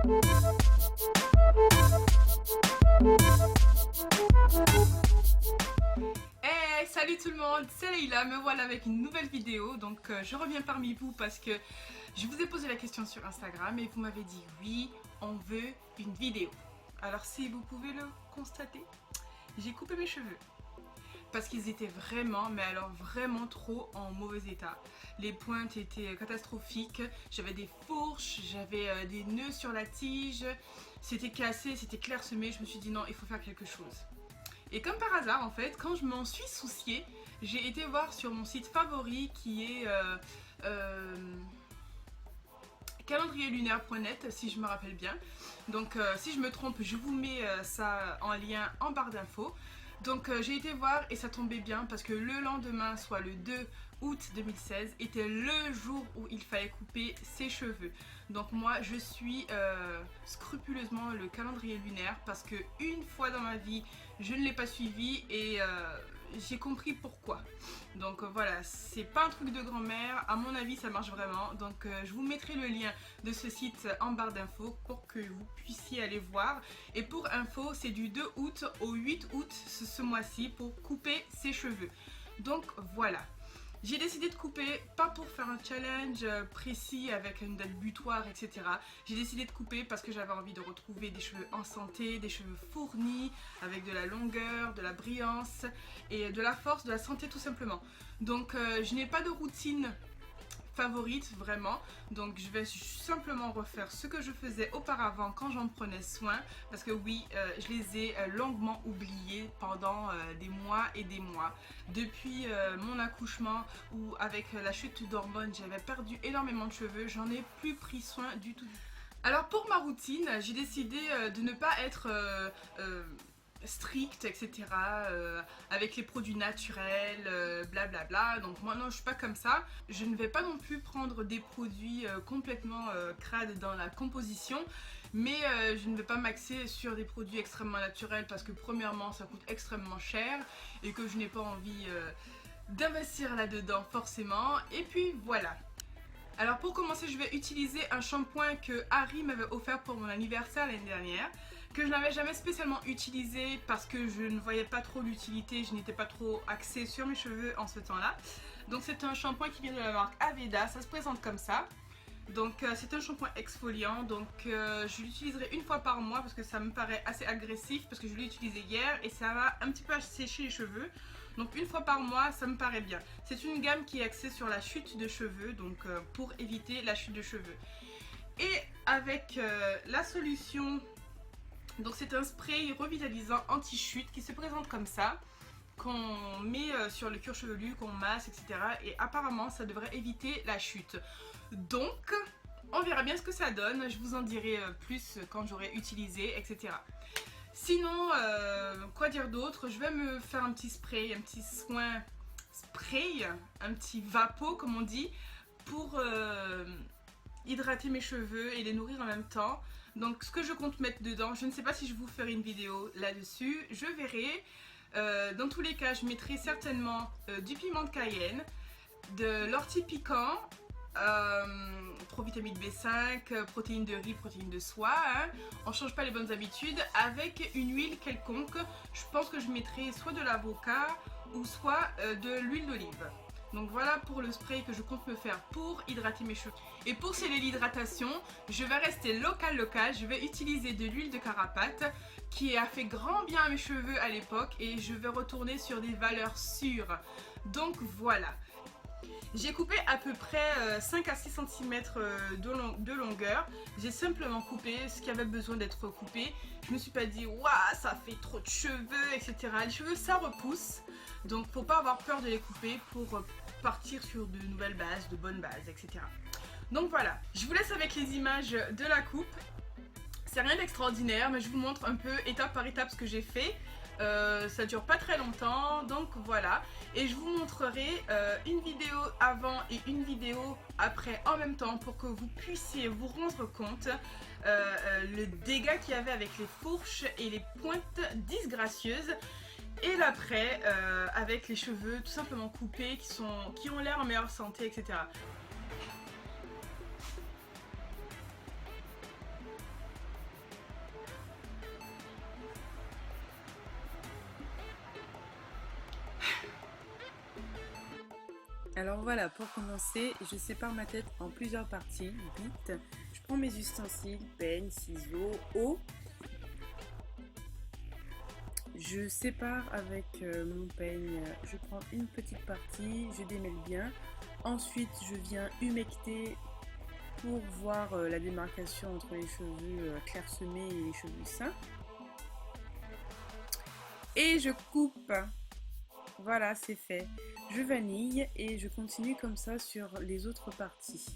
Hey, salut tout le monde, c'est Leïla, me voilà avec une nouvelle vidéo. Donc je reviens parmi vous parce que je vous ai posé la question sur Instagram et vous m'avez dit oui, on veut une vidéo. Alors si vous pouvez le constater, j'ai coupé mes cheveux parce qu'ils étaient vraiment, mais alors vraiment trop en mauvais état. Les pointes étaient catastrophiques, j'avais des fourches, j'avais des nœuds sur la tige, c'était cassé, c'était clairsemé. Je me suis dit non, il faut faire quelque chose. Et comme par hasard, en fait, quand je m'en suis souciée, j'ai été voir sur mon site favori qui est calendrierlunaire.net, si je me rappelle bien. Donc si je me trompe, je vous mets ça en lien en barre d'infos. Donc j'ai été voir et ça tombait bien parce que le lendemain, soit le 2 août 2016, était le jour où il fallait couper ses cheveux. Donc moi je suis scrupuleusement le calendrier lunaire parce que une fois dans ma vie je ne l'ai pas suivi et j'ai compris pourquoi. Donc voilà, c'est pas un truc de grand-mère, à mon avis ça marche vraiment. Donc je vous mettrai le lien de ce site en barre d'infos pour que vous puissiez aller voir. Et pour info, c'est du 2 août au 8 août ce mois-ci pour couper ses cheveux. Donc voilà. J'ai décidé de couper, pas pour faire un challenge précis avec une date butoir, etc. J'ai décidé de couper parce que j'avais envie de retrouver des cheveux en santé, des cheveux fournis, avec de la longueur, de la brillance et de la force, de la santé tout simplement. Donc je n'ai pas de routine favorite vraiment, donc je vais simplement refaire ce que je faisais auparavant quand j'en prenais soin, parce que oui, je les ai longuement oubliés pendant des mois et des mois. Depuis mon accouchement ou avec la chute d'hormones, j'avais perdu énormément de cheveux, j'en ai plus pris soin du tout. Alors pour ma routine, j'ai décidé de ne pas être strict, etc. Avec les produits naturels, blablabla. Donc moi non, je suis pas comme ça. Je ne vais pas non plus prendre des produits complètement crades dans la composition, mais je ne vais pas m'axer sur des produits extrêmement naturels parce que premièrement ça coûte extrêmement cher et que je n'ai pas envie d'investir là-dedans forcément. Et puis voilà. Alors pour commencer, je vais utiliser un shampoing que Harry m'avait offert pour mon anniversaire l'année dernière, que je n'avais jamais spécialement utilisé parce que je ne voyais pas trop l'utilité, je n'étais pas trop axée sur mes cheveux en ce temps-là. Donc c'est un shampoing qui vient de la marque Aveda, ça se présente comme ça. Donc c'est un shampoing exfoliant, donc je l'utiliserai une fois par mois parce que ça me paraît assez agressif, parce que je l'ai utilisé hier et ça va un petit peu sécher les cheveux. Donc une fois par mois, ça me paraît bien. C'est une gamme qui est axée sur la chute de cheveux, donc pour éviter la chute de cheveux. Et avec la solution, donc c'est un spray revitalisant anti-chute qui se présente comme ça, qu'on met sur le cuir chevelu, qu'on masse, etc. Et apparemment ça devrait éviter la chute. Donc on verra bien ce que ça donne, je vous en dirai plus quand j'aurai utilisé, etc. Sinon, quoi dire d'autre? Je vais me faire un petit spray, un petit soin spray, un petit vapeau comme on dit, pour hydrater mes cheveux et les nourrir en même temps. Donc ce que je compte mettre dedans, je ne sais pas si je vous ferai une vidéo là-dessus, je verrai. Dans tous les cas, je mettrai certainement du piment de Cayenne, de l'ortie piquant, provitamine B5, protéines de riz, protéines de soie, hein. On ne change pas les bonnes habitudes, avec une huile quelconque. Je pense que je mettrai soit de l'avocat ou soit de l'huile d'olive. Donc voilà pour le spray que je compte me faire pour hydrater mes cheveux. Et pour sceller l'hydratation, je vais rester local. Je vais utiliser de l'huile de carapate qui a fait grand bien à mes cheveux à l'époque et je vais retourner sur des valeurs sûres. Donc voilà. J'ai coupé à peu près 5 à 6 cm de longueur. J'ai simplement coupé ce qui avait besoin d'être coupé. Je me suis pas dit waouh, ça fait trop de cheveux, etc. Les cheveux ça repousse, donc faut pas avoir peur de les couper pour partir sur de nouvelles bases, de bonnes bases, etc. Donc voilà, je vous laisse avec les images de la coupe. C'est rien d'extraordinaire, mais je vous montre un peu étape par étape ce que j'ai fait. Ça dure pas très longtemps, donc voilà. Et je vous montrerai une vidéo avant et une vidéo après en même temps pour que vous puissiez vous rendre compte le dégât qu'il y avait avec les fourches et les pointes disgracieuses. Et l'après avec les cheveux tout simplement coupés qui ont l'air en meilleure santé, etc. Alors voilà, pour commencer, je sépare ma tête en plusieurs parties, vite. Je prends mes ustensiles, peigne, ciseaux, eau. Je sépare avec mon peigne, je prends une petite partie, je démêle bien. Ensuite, je viens humecter pour voir la démarcation entre les cheveux clairsemés et les cheveux seins. Et je coupe. Voilà, c'est fait. Je vanille et je continue comme ça sur les autres parties.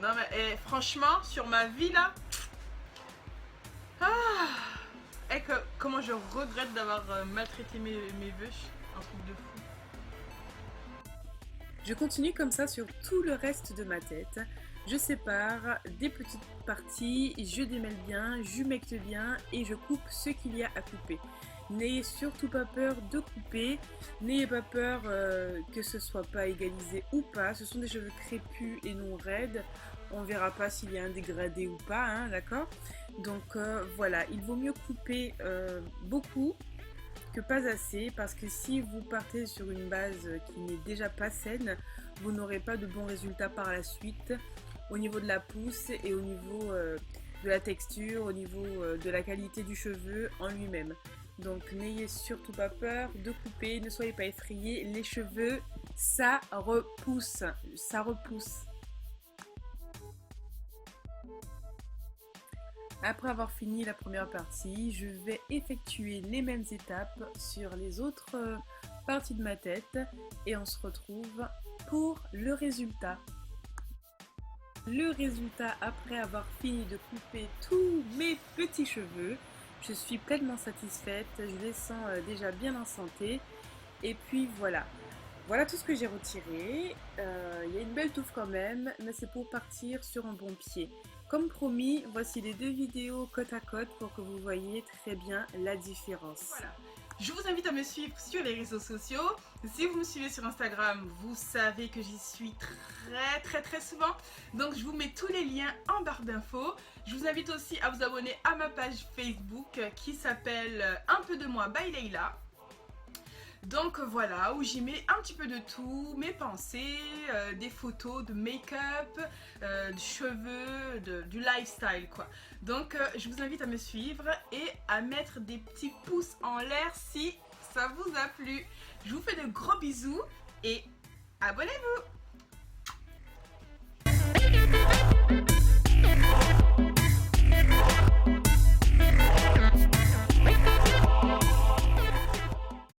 Non mais franchement, sur ma vie là, comment je regrette d'avoir maltraité mes vœux, un truc de fou. Je continue comme ça sur tout le reste de ma tête. Je sépare des petites parties, je démêle bien, j'humecte bien et je coupe ce qu'il y a à couper. N'ayez surtout pas peur de couper, n'ayez pas peur que ce soit pas égalisé ou pas. Ce sont des cheveux crépus et non raides. On verra pas s'il y a un dégradé ou pas, hein, d'accord? Donc voilà, il vaut mieux couper beaucoup que pas assez, parce que si vous partez sur une base qui n'est déjà pas saine, vous n'aurez pas de bons résultats par la suite au niveau de la pousse et au niveau de la texture, au niveau de la qualité du cheveu en lui-même. Donc n'ayez surtout pas peur de couper, ne soyez pas effrayés, les cheveux ça repousse, ça repousse. Après avoir fini la première partie, je vais effectuer les mêmes étapes sur les autres parties de ma tête et on se retrouve pour le résultat. Le résultat après avoir fini de couper tous mes petits cheveux, je suis pleinement satisfaite, je les sens déjà bien en santé et puis voilà. Voilà tout ce que j'ai retiré. Il y a une belle touffe quand même, mais c'est pour partir sur un bon pied. Comme promis, voici les deux vidéos côte à côte pour que vous voyez très bien la différence. Voilà. Je vous invite à me suivre sur les réseaux sociaux. Si vous me suivez sur Instagram, vous savez que j'y suis très souvent. Donc je vous mets tous les liens en barre d'infos. Je vous invite aussi à vous abonner à ma page Facebook qui s'appelle Un peu de moi by Leila. Donc voilà, où j'y mets un petit peu de tout, mes pensées, des photos de make-up, de cheveux, du lifestyle quoi. Donc je vous invite à me suivre et à mettre des petits pouces en l'air si ça vous a plu. Je vous fais de gros bisous et abonnez-vous!